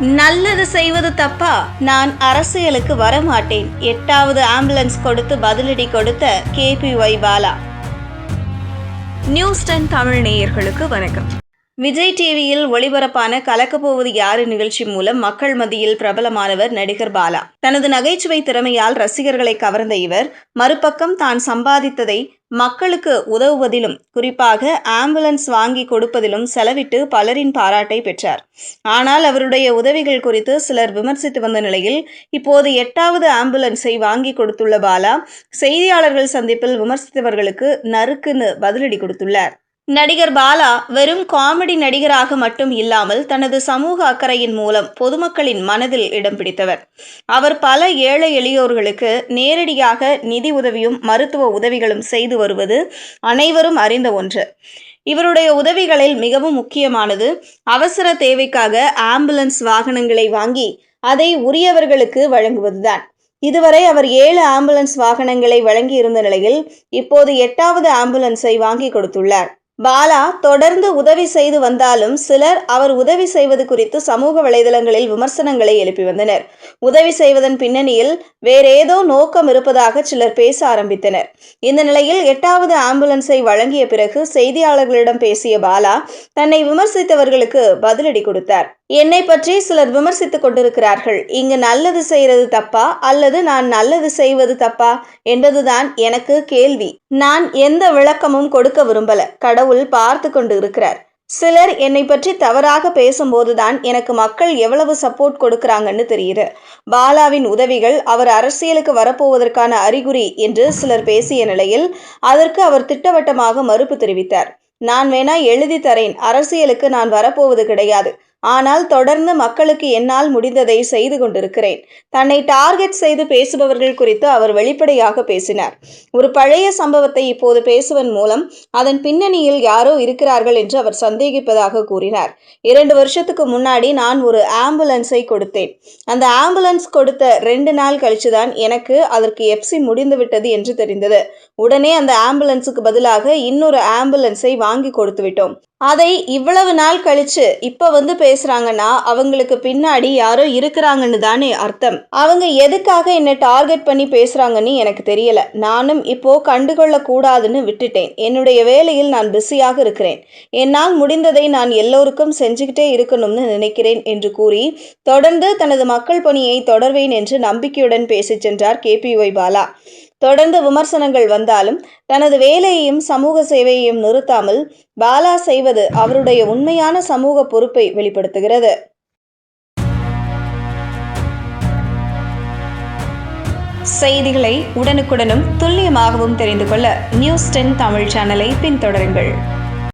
நல்லது செய்வது தப்பா? நான் அரசியலுக்கு வரமாட்டேன். 8வது ஆம்புலன்ஸ் கொடுத்து பதிலடி கொடுத்த கேபிஒய் பாலா. நியூஸ் 10 தமிழ் நேயர்களுக்கு வணக்கம். விஜய் டிவியில் ஒளிபரப்பான கலக்கப்போவது யாரு நிகழ்ச்சி மூலம் மக்கள் மத்தியில் பிரபலமானவர் நடிகர் பாலா. தனது நகைச்சுவை திறமையால் ரசிகர்களை கவர்ந்த இவர், மறுபக்கம் தான் சம்பாதித்ததை மக்களுக்கு உதவுவதிலும், குறிப்பாக ஆம்புலன்ஸ் வாங்கி கொடுப்பதிலும் செலவிட்டு பலரின் பாராட்டை பெற்றார். ஆனால் அவருடைய உதவிகள் குறித்து சிலர் விமர்சித்து வந்த நிலையில், இப்போது 8வது ஆம்புலன்ஸை வாங்கி கொடுத்துள்ள பாலா, செய்தியாளர்கள் சந்திப்பில் விமர்சித்தவர்களுக்கு நறுக்குன்னு பதிலடி கொடுத்துள்ளார். நடிகர் பாலா வெறும் காமெடி நடிகராக மட்டும் இல்லாமல் தனது சமூக அக்கறையின் மூலம் பொதுமக்களின் மனதில் இடம் பிடித்தவர். அவர் பல ஏழை எளியோர்களுக்கு நேரடியாக நிதி உதவியும் மருத்துவ உதவிகளும் செய்து வருவது அனைவரும் அறிந்த ஒன்று. இவருடைய உதவிகளில் மிகவும் முக்கியமானது அவசர தேவைக்காக ஆம்புலன்ஸ் வாகனங்களை வாங்கி அதை உரியவர்களுக்கு வழங்குவதுதான். இதுவரை அவர் 7 ஆம்புலன்ஸ் வாகனங்களை வழங்கியிருந்த நிலையில் இப்போது 8வது ஆம்புலன்ஸை வாங்கி கொடுத்துள்ளார். பாலா தொடர்ந்து உதவி செய்து வந்தாலும் சிலர் அவர் உதவி செய்வது குறித்து சமூக வலைதளங்களில் விமர்சனங்களை எழுப்பி வந்தனர். உதவி செய்வதன் பின்னணியில் வேறேதோ நோக்கம் இருப்பதாக சிலர் பேச ஆரம்பித்தனர். இந்த நிலையில் 8வது ஆம்புலன்ஸை வழங்கிய பிறகு செய்தியாளர்களிடம் பேசிய பாலா, தன்னை விமர்சித்தவர்களுக்கு பதிலடி கொடுத்தார். என்னை பற்றி சிலர் விமர்சித்துக் கொண்டிருக்கிறார்கள். இங்கு நல்லது செய்வது தப்பா அல்லது நான் நல்லது செய்வது தப்பா என்பதுதான் எனக்கு கேள்வி. நான் எந்த விளக்கமும் கொடுக்க விரும்பல. கடவுள் பார்த்து கொண்டு இருக்கிறார். சிலர் என்னை பற்றி தவறாக பேசும்போதுதான் எனக்கு மக்கள் எவ்வளவு சப்போர்ட் கொடுக்கறாங்கன்னு தெரியுது. பாலாவின் உதவிகள் அவர் அரசியலுக்கு வரப்போவதற்கான அறிகுறி என்று சிலர் பேசிய நிலையில் அதற்கு அவர் திட்டவட்டமாக மறுப்பு தெரிவித்தார். நான் வேணா எழுதி தரேன், அரசியலுக்கு நான் வரப்போவது கிடையாது. ஆனால் தொடர்ந்து மக்களுக்கு என்னால் முடிந்ததை செய்து கொண்டிருக்கிறேன். தன்னை டார்கெட் செய்து பேசுபவர்கள் குறித்து அவர் வெளிப்படையாக பேசினார். ஒரு பழைய சம்பவத்தை இப்போது பேசுவதன் மூலம் அதன் பின்னணியில் யாரோ இருக்கிறார்கள் என்று அவர் சந்தேகிப்பதாக கூறினார். 2 வருஷத்துக்கு முன்னாடி நான் ஒரு ஆம்புலன்ஸை கொடுத்தேன். அந்த ஆம்புலன்ஸ் கொடுத்த 2 நாள் கழிச்சுதான் எனக்கு அதற்கு எப்சி முடிந்து விட்டது என்று தெரிந்தது. உடனே அந்த ஆம்புலன்ஸுக்கு பதிலாக இன்னொரு ஆம்புலன்ஸை வாங்கி கொடுத்து விட்டோம். அதை இவ்வளவு நாள் கழிச்சு இப்ப வந்து பேசுறாங்கன்னா அவங்களுக்கு பின்னாடி யாரோ இருக்கிறாங்கன்னு தானே அர்த்தம். அவங்க எதுக்காக என்ன டார்கெட் பண்ணி பேசுறாங்கன்னு எனக்கு தெரியல. நானும் இப்போ கண்டுகொள்ள கூடாதுன்னு விட்டுட்டேன். என்னுடைய வேலையில் நான் பிஸியாக இருக்கிறேன். என்னால் முடிந்ததை நான் எல்லோருக்கும் செஞ்சுக்கிட்டே இருக்கணும்னு நினைக்கிறேன் என்று கூறி தொடர்ந்து தனது மக்கள் பணியை தொடர்வேன் என்று நம்பிக்கையுடன் பேசிச் சென்றார் கேபிஒய் பாலா. தொடர்ந்து விமர்சனங்கள் வந்தாலும் தனது வேலையையும் சமூக சேவையையும் நிறுத்தாமல் பாலா செய்வது அவருடைய உண்மையான சமூக பொறுப்பை வெளிப்படுத்துகிறது. செய்திகளை உடனுக்குடனும் துல்லியமாகவும் தெரிந்து கொள்ள நியூஸ் 10 தமிழ் சேனலை பின்தொடருங்கள்.